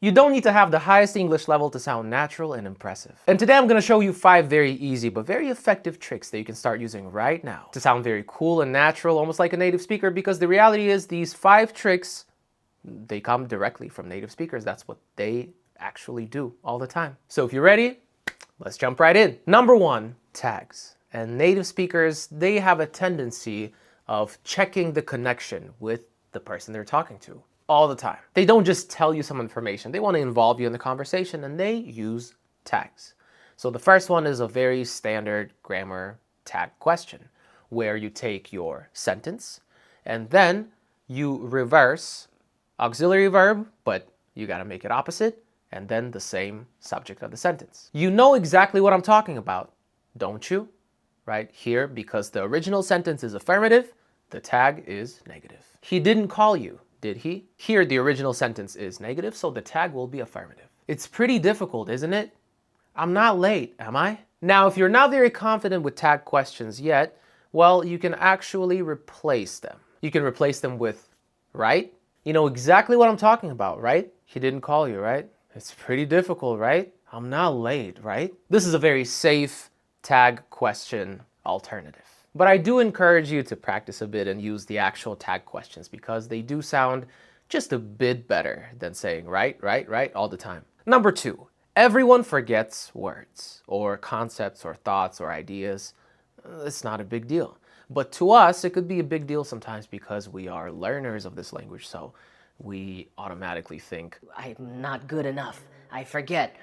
You don't need to have the highest English level to sound natural and impressive. And today I'm going to show you 5 very easy but very effective tricks that you can start using right now to sound very cool and natural, almost like a native speaker, because the reality is these 5 tricks, they come directly from native speakers. That's what they actually do all the time. So if you're ready, let's jump right in. Number 1, tags. And native speakers, they have a tendency of checking the connection with the person they're talking to all the time. They don't just tell you some information. They want to involve you in the conversation, and they use tags. So the first one is a very standard grammar tag question where you take your sentence and then you reverse auxiliary verb, but you got to make it opposite, and then the same subject of the sentence. You know exactly what I'm talking about, don't you? Right here, because the original sentence is affirmative, the tag is negative. He didn't call you, did he? Here, the original sentence is negative, so the tag will be affirmative. It's pretty difficult, isn't it? I'm not late, am I? Now, if you're not very confident with tag questions yet, well, you can actually replace them. You can replace them with right. You know exactly what I'm talking about, right? He didn't call you, right? It's pretty difficult, right? I'm not late, right? This is a very safe tag question alternative. But I do encourage you to practice a bit and use the actual tag questions because they do sound just a bit better than saying right all the time. Number 2, everyone forgets words or concepts or thoughts or ideas. It's not a big deal. But to us, it could be a big deal sometimes because we are learners of this language, so we automatically think, I'm not good enough. I forget.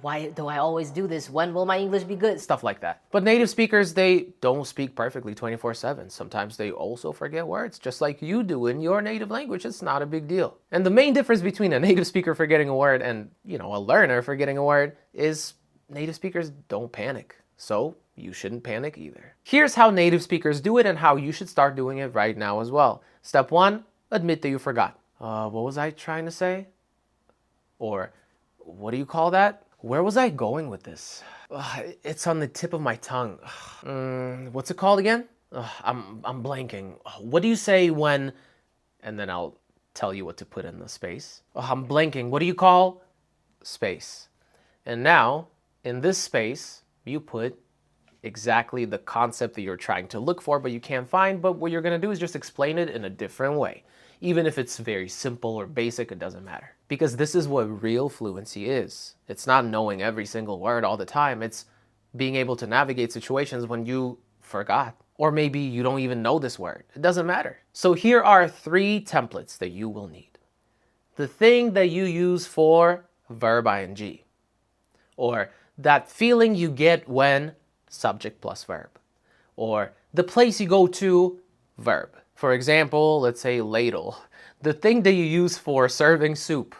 Why do I always do this? When will my English be good? Stuff like that. But native speakers, they don't speak perfectly 24/7. Sometimes they also forget words, just like you do in your native language. It's not a big deal. And the main difference between a native speaker forgetting a word and, a learner forgetting a word is native speakers don't panic. So you shouldn't panic either. Here's how native speakers do it and how you should start doing it right now as well. Step 1, admit that you forgot. What was I trying to say? Or, what do you call that? Where was I going with this? It's on the tip of my tongue. What's it called again? I'm blanking. What do you say when... And then I'll tell you what to put in the space. I'm blanking. What do you call space? And now, in this space, you put exactly the concept that you're trying to look for, but you can't find. But what you're going to do is just explain it in a different way. Even if it's very simple or basic, it doesn't matter. Because this is what real fluency is. It's not knowing every single word all the time. It's being able to navigate situations when you forgot. Or maybe you don't even know this word. It doesn't matter. So here are 3 templates that you will need. The thing that you use for verb ing. Or that feeling you get when subject plus verb. Or the place you go to, verb. For example, let's say ladle. The thing that you use for serving soup.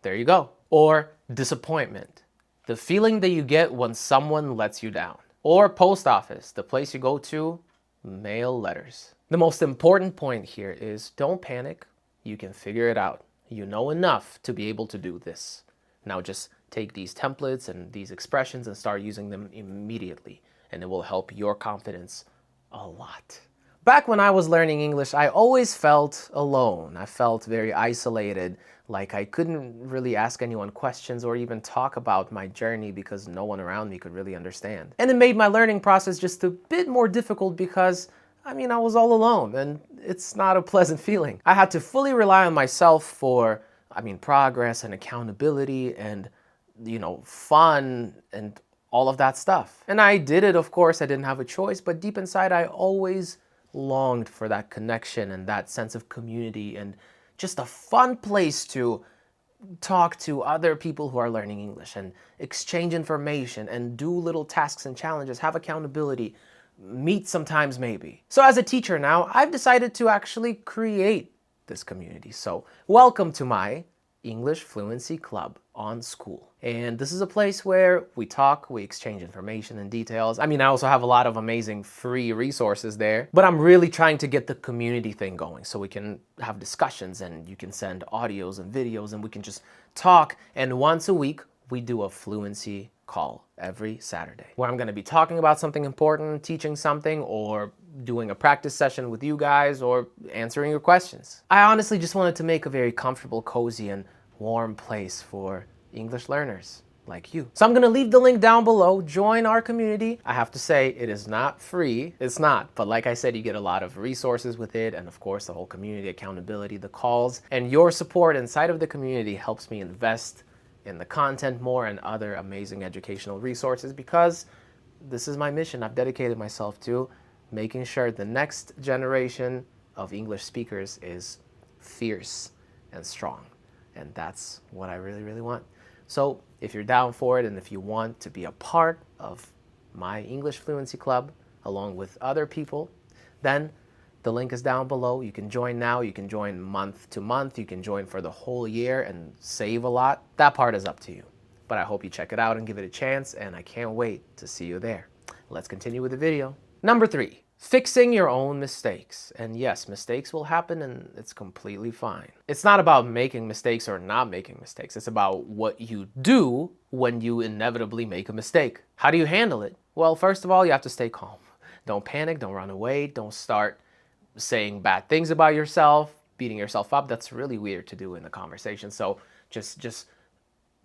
There you go. Or disappointment. The feeling that you get when someone lets you down. Or post office. The place you go to, mail letters. The most important point here is don't panic. You can figure it out. You know enough to be able to do this. Now just take these templates and these expressions and start using them immediately. And it will help your confidence a lot. Back when I was learning English, I always felt alone. I felt very isolated, like I couldn't really ask anyone questions or even talk about my journey because no one around me could really understand. And it made my learning process just a bit more difficult because, I was all alone and it's not a pleasant feeling. I had to fully rely on myself for, progress and accountability and, fun and all of that stuff. And I did it, of course, I didn't have a choice, but deep inside I always longed for that connection and that sense of community and just a fun place to talk to other people who are learning English and exchange information and do little tasks and challenges, have accountability, meet sometimes maybe. So as a teacher now, I've decided to actually create this community. So welcome to my English Fluency Club on School. And this is a place where we talk, we exchange information and details. I also have a lot of amazing free resources there, but I'm really trying to get the community thing going so we can have discussions and you can send audios and videos and we can just talk. And once a week, we do a fluency call every Saturday where I'm going to be talking about something important, teaching something, or doing a practice session with you guys or answering your questions. I honestly just wanted to make a very comfortable, cozy, and warm place for English learners like you. So I'm gonna leave the link down below. Join our community. I have to say, it is not free. It's not, but like I said, you get a lot of resources with it, and of course the whole community accountability, the calls, and your support inside of the community helps me invest in the content more and other amazing educational resources, because this is my mission. I've dedicated myself to making sure the next generation of English speakers is fierce and strong. And that's what I really, really want. So if you're down for it, and if you want to be a part of my English Fluency Club along with other people, then the link is down below. You can join now. You can join month to month. You can join for the whole year and save a lot. That part is up to you. But I hope you check it out and give it a chance, and I can't wait to see you there. Let's continue with the video. Number 3. Fixing your own mistakes. And yes, mistakes will happen, and it's completely fine. It's not about making mistakes or not making mistakes. It's about what you do when you inevitably make a mistake. How do you handle it? Well, first of all, you have to stay calm. Don't panic, don't run away, don't start saying bad things about yourself, beating yourself up. That's really weird to do in a conversation. So just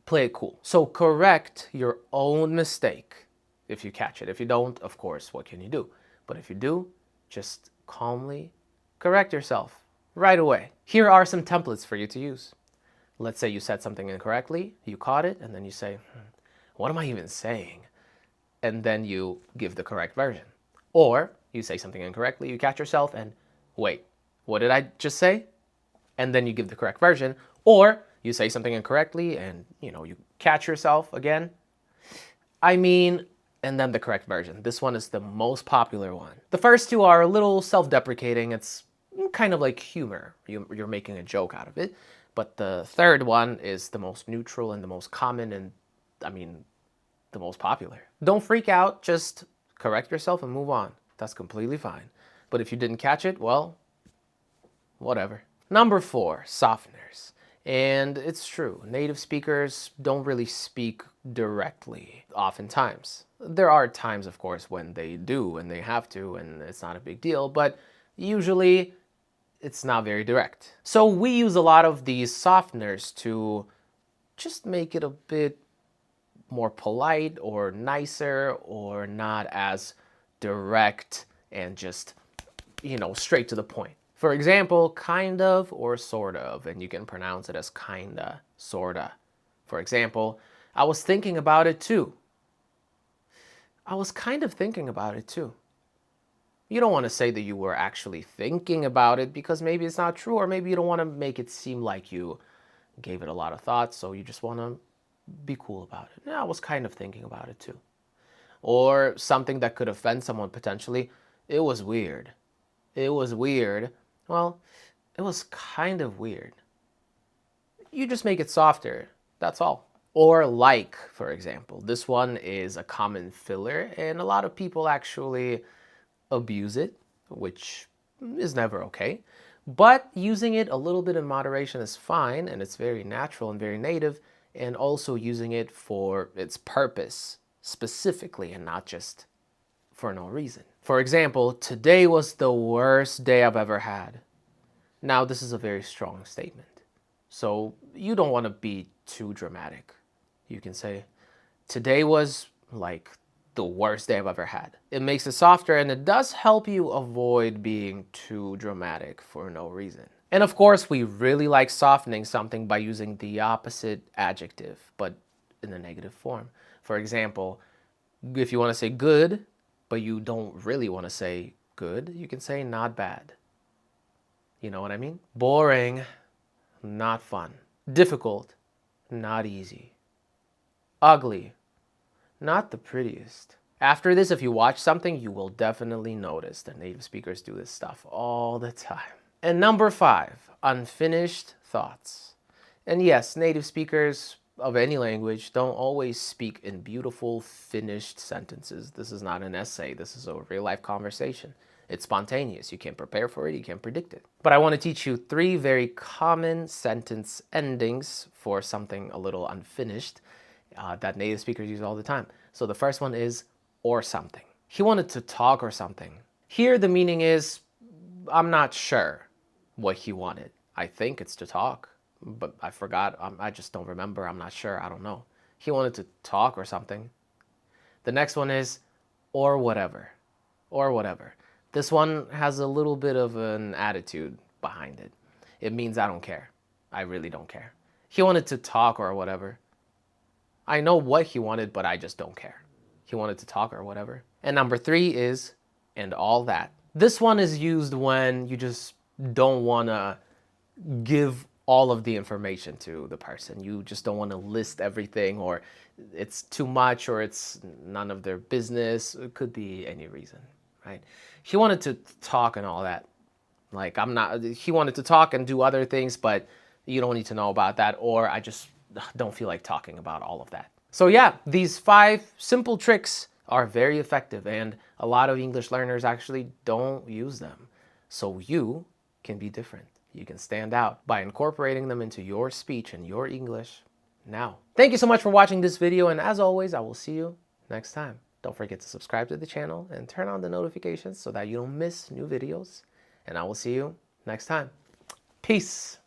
play it cool. So correct your own mistake if you catch it. If you don't, of course, what can you do? But if you do, just calmly correct yourself right away. Here are some templates for you to use. Let's say you said something incorrectly, you caught it, and then you say, what am I even saying? And then you give the correct version. Or you say something incorrectly, you catch yourself, and wait, what did I just say? And then you give the correct version. Or you say something incorrectly and you catch yourself again. And then the correct version. This one is the most popular one. The first two are a little self-deprecating. It's kind of like humor. You're making a joke out of it. But the third one is the most neutral and the most common, and the most popular. Don't freak out. Just correct yourself and move on. That's completely fine. But if you didn't catch it, well, whatever. Number 4, softeners. And it's true, native speakers don't really speak directly oftentimes. There are times, of course, when they do and they have to, and it's not a big deal, but usually it's not very direct. So we use a lot of these softeners to just make it a bit more polite or nicer, or not as direct and just, straight to the point. For example, kind of or sort of, and you can pronounce it as kinda, sorta. For example, I was thinking about it too. I was kind of thinking about it too. You don't want to say that you were actually thinking about it, because maybe it's not true, or maybe you don't want to make it seem like you gave it a lot of thought, so you just want to be cool about it. Yeah, I was kind of thinking about it too. Or something that could offend someone potentially. It was weird. It was weird. Well, it was kind of weird. You just make it softer, that's all. Or like, for example. This one is a common filler, and a lot of people actually abuse it, which is never okay. But using it a little bit in moderation is fine, and it's very natural and very native, and also using it for its purpose specifically, and not just for no reason. For example, today was the worst day I've ever had. Now, this is a very strong statement, so you don't want to be too dramatic. You can say, today was like the worst day I've ever had. It makes it softer, and it does help you avoid being too dramatic for no reason. And of course, we really like softening something by using the opposite adjective, but in a negative form. For example, if you want to say good, but you don't really want to say good, you can say not bad. You know what I mean? Boring, not fun. Difficult, not easy. Ugly, not the prettiest. After this, if you watch something, you will definitely notice that native speakers do this stuff all the time. And number 5, unfinished thoughts. And yes, native speakers of any language don't always speak in beautiful, finished sentences. This is not an essay. This is a real-life conversation. It's spontaneous. You can't prepare for it. You can't predict it. But I want to teach you 3 very common sentence endings for something a little unfinished that native speakers use all the time. So the first one is or something. He wanted to talk or something. Here the meaning is, I'm not sure what he wanted. I think it's to talk. but I forgot. I just don't remember. I'm not sure. I don't know. He wanted to talk or something. The next one is or whatever. Or whatever. This one has a little bit of an attitude behind it. It means I don't care. I really don't care. He wanted to talk or whatever. I know what he wanted, but I just don't care. He wanted to talk or whatever. And number 3 is and all that. This one is used when you just don't want to give all of the information to the person. You just don't want to list everything, or it's too much, or it's none of their business. It could be any reason, right? He wanted to talk and all that. Like, he wanted to talk and do other things, but you don't need to know about that, or I just don't feel like talking about all of that. So yeah, these 5 simple tricks are very effective, and a lot of English learners actually don't use them. So you can be different. You can stand out by incorporating them into your speech and your English now. Thank you so much for watching this video, and as always, I will see you next time. Don't forget to subscribe to the channel and turn on the notifications so that you don't miss new videos. And I will see you next time. Peace.